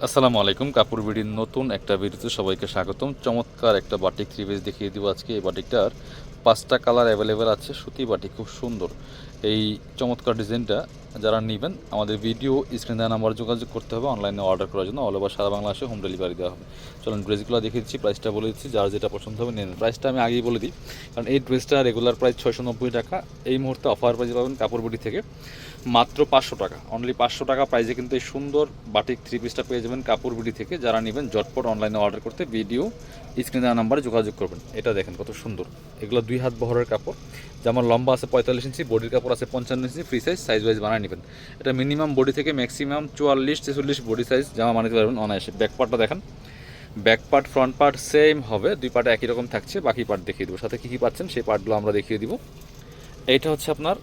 আসসালামু আলাইকুম। কাপড় বিডির নতুন একটা ভিডিওতে সবাইকে স্বাগতম। চমৎকার একটা বাটিক থ্রি পিস দেখিয়ে দিব আজকে। এই বাটিকটার 5টা কালার অ্যাভেলেবেল আছে। সুতি বাটিক, খুব সুন্দর এই চমৎকার ডিজাইনটা। যারা নেবেন আমাদের ভিডিও স্ক্রিন দেওয়া নাম্বার যোগাযোগ করতে হবে অনলাইনে অর্ডার করার জন্য। অল ওভার সারা বাংলাদেশে হোম ডেলিভারি দেওয়া হবে। চলুন ড্রেসগুলো দেখিয়ে দিচ্ছি, প্রাইসটা বলে দিচ্ছি, যার যেটা পছন্দ হবে নেন। প্রাইসটা আমি আগেই বলে দিই, কারণ এই ড্রেসটা রেগুলার প্রাইস 690 টাকা। এই মুহূর্তে অফার প্রাইসে পাবেন কাপড় বিডি থেকে মাত্র 500 টাকা। অনলি 500 টাকা প্রাইসে কিন্তু এই সুন্দর বাটিক থ্রি পিসটা পেয়ে যাবেন কাপড় বিডি থেকে। যারা নেবেন ঝটপট অনলাইনে অর্ডার করতে ভিডিও স্ক্রিনে দেওয়া নাম্বারে যোগাযোগ করবেন। এটা দেখেন কত সুন্দর, এগুলো 2 হাত বহরের কাপড়। যেমন লম্বা আছে 45 ইঞ্চি, বডির কাপড় আছে 55 ইঞ্চি। ফ্রি সাইজ ওয়াইজ বানিয়ে নেবেন। এটা মিনিমাম বডি থেকে ম্যাক্সিমাম 44-46 বডি সাইজ জামা বানাতে পারবেন অনায়াসে। ব্যাক পার্টটা দেখেন, back part front part same হবে, দুই পার্টে একই রকম থাকছে। বাকি পার্ট দেখিয়ে দেবো, সাথে কী কী পাচ্ছেন সেই পার্টগুলো আমরা দেখিয়ে দিব। এইটা হচ্ছে আপনার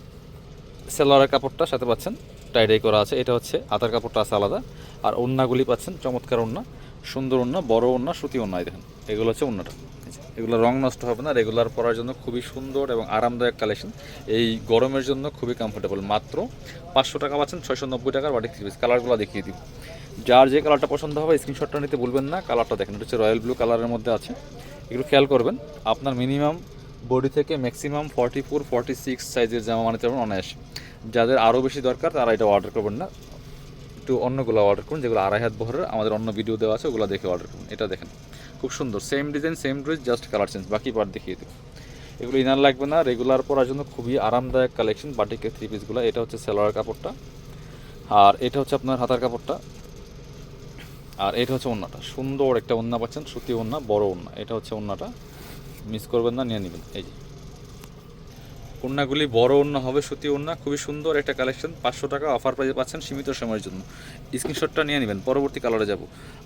সেলোয়ারের কাপড়টা সাথে পাচ্ছেন, টাইডাই করা আছে। এটা হচ্ছে হাতার কাপড়টা আছে আলাদা। আর ওড়নাগুলি পাচ্ছেন চমৎকার ওড়না, সুন্দর ওড়না, বড় ওড়না, সুতি ওড়না। দেখেন এগুলো হচ্ছে ওড়নাটা। এগুলো রং নষ্ট হবে না, রেগুলার পরার জন্য খুবই সুন্দর এবং আরামদায়ক কালেকশন। এই গরমের জন্য খুবই কমফোর্টেবল। মাত্র 500 টাকা পাচ্ছেন 690 টাকার বাটিক থ্রি পিস। কালারগুলো দেখিয়ে দিব, যার যে কালারটা পছন্দ হবে স্ক্রিনশটটা নিতে ভুলবেন না। কালারটা দেখেন, এটা হচ্ছে রয়্যাল ব্লু কালারের মধ্যে আছে। এগুলো খেয়াল করবেন, আপনার মিনিমাম বডি থেকে ম্যাক্সিমাম 44-46 সাইজের জামা বানাতে পারবেন অনায়াসে। যাদের আরও বেশি দরকার তারা এটা অর্ডার করবেন না, একটু অন্যগুলো অর্ডার করুন, যেগুলো 2.5 হাত বহরের। আমাদের অন্য ভিডিও দেওয়া আছে, ওগুলো দেখে অর্ডার করুন। এটা দেখেন খুব সুন্দর, same design same dress, just colour change. বাকি পার্ট দেখিয়ে দেবো। এগুলো ইনার লাগবে না, রেগুলার পরার জন্য খুবই আরামদায়ক কালেকশন বাটিকের থ্রি পিসগুলো। এটা হচ্ছে সেলোয়ার কাপড়টা, আর এটা হচ্ছে আপনার হাতার কাপড়টা, আর এটা হচ্ছে ওড়নাটা। সুন্দর একটা ওড়না পাচ্ছেন, সুতি ওড়না, বড় ওড়না। এটা হচ্ছে ওড়নাটা, মিস করবেন না, নিয়ে নেবেন। এই যে ওড়নাগুলি বড় ওড়না হবে, সুতি ওড়না, খুবই সুন্দর একটা কালেকশন। 500 টাকা অফার প্রাইসে পাচ্ছেন সীমিত সময়ের জন্য। স্ক্রিনশটটা নিয়ে নেবেন, পরবর্তী কালারে যাব।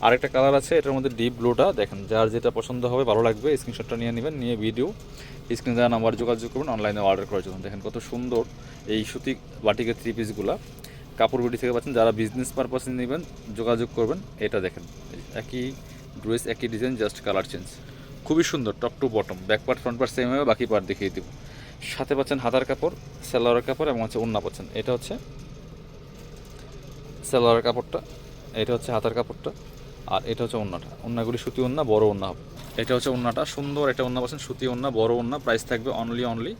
আরেকটা কালার আছে, এটার মধ্যে ডিপ ব্লুটা দেখেন। যার যেটা পছন্দ হবে, ভালো লাগবে, স্ক্রিনশটটা নিয়ে নেবেন। নিয়ে ভিডিও স্ক্রিনে দেওয়া নাম্বার যোগাযোগ করবেন অনলাইনে অর্ডার করার জন্য। দেখেন কত সুন্দর এই সুতি বাটিকের থ্রি পিসগুলা কাপড় বিডি থেকে পাচ্ছেন। যারা বিজনেস পারপাসে নেবেন যোগাযোগ করবেন। এটা দেখেন একই ড্রেস একই ডিজাইন, জাস্ট কালার চেঞ্জ। খুবই সুন্দর, top to bottom, back part front part same হবে, বাকি পার্ট দেখিয়ে দেবো। সাথে পাচ্ছেন হাতার কাপড়, সেলোয়ারের কাপড় এবং হচ্ছে ওড়না পাচ্ছেন। এটা হচ্ছে সেলোয়ারের কাপড়টা, এটা হচ্ছে হাতার কাপড়টা, আর এটা হচ্ছে ওড়নাটা। ওড়নাগুলি সুতি ওড়না, বড় ওড়না হবে। এটা হচ্ছে ওড়নাটা, সুন্দর একটা ওড়না পাচ্ছেন, সুতি ওড়না, বড় ওড়না। প্রাইস থাকবে অনলি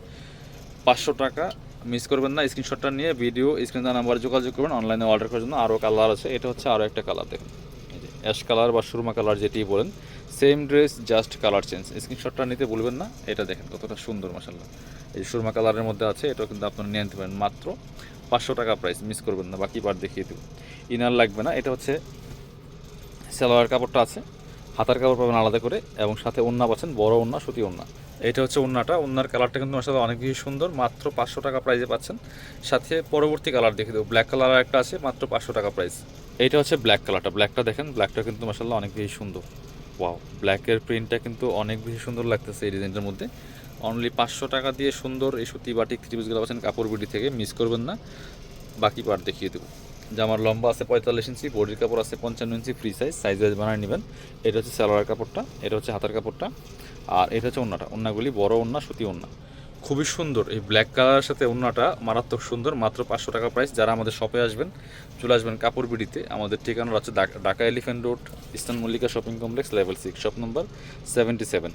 500 টাকা। মিস করবেন না, স্ক্রিনশটটা নিয়ে ভিডিও স্ক্রিনে নাম্বার যোগাযোগ করবেন অনলাইনে অর্ডার করার জন্য। আরও কালার আছে, এটা হচ্ছে আরও একটা কালার দেখুন, এই যে অ্যাশ কালার বা সুরমা কালার যেটি বলেন, same dress, just colour change. স্ক্রিনশটটা নিতে ভুলবেন না। এটা দেখেন কতটা সুন্দর, মাশাআল্লাহ। এই সুরমা কালারের মধ্যে আছে, এটাও কিন্তু আপনারা নিয়ে নিতে পারেন। মাত্র 500 টাকা প্রাইস, মিস করবেন না। বাকি পার্ট দেখিয়ে দেবো, ইনার লাগবে না। এটা হচ্ছে সালোয়ার কাপড়টা আছে, হাতার কাপড় পাবেন আলাদা করে, এবং সাথে ওড়না পাচ্ছেন, বড় ওড়না, সুতি ওড়না। এটা হচ্ছে ওড়নাটা, ওড়নার কালারটা কিন্তু মাশাআল্লাহ অনেক বেশি সুন্দর। মাত্র 500 টাকা প্রাইসে পাচ্ছেন। সাথে পরবর্তী কালার দেখে দেবো, ব্ল্যাক কালার একটা আছে, মাত্র 500 টাকা প্রাইস। এইটা হচ্ছে ব্ল্যাক কালারটা, ব্ল্যাকটা দেখেন, ব্ল্যাকটা কিন্তু মাশাআল্লাহ অনেক বেশি সুন্দর। ওয়াও, ব্ল্যাকের প্রিন্টটা কিন্তু অনেক বেশি সুন্দর লাগতেছে এই ডিজাইনটার মধ্যে। অনলি 500 টাকা দিয়ে সুন্দর এই সুতি বাটিক থ্রি পিসগুলো পাচ্ছেন কাপড় বিডি থেকে, মিস করবেন না। বাকি পার্ট দেখিয়ে দেবো। জামার লম্বা আছে 45 ইঞ্চি, বডির কাপড় আছে 55 ইঞ্চি। ফ্রি সাইজ ওয়াইজ বানিয়ে নেবেন। এটা হচ্ছে সালোয়ার কাপড়টা, এটা হচ্ছে হাতার কাপড়টা, আর এটা হচ্ছে ওড়নাটা। ওড়নাগুলি বড় ওড়না, সুতি ওড়না, খুবই সুন্দর। এই ব্ল্যাক কালারের সাথে ওড়নাটা মারাত্মক সুন্দর। মাত্র 500 টাকা প্রাইস। যারা আমাদের শপে আসবেন, চলে আসবেন কাপড় বিডিতে। আমাদের ঠিকানা হচ্ছে Dhaka elephant road, eastern Mallika shopping complex, level 6, shop number 77।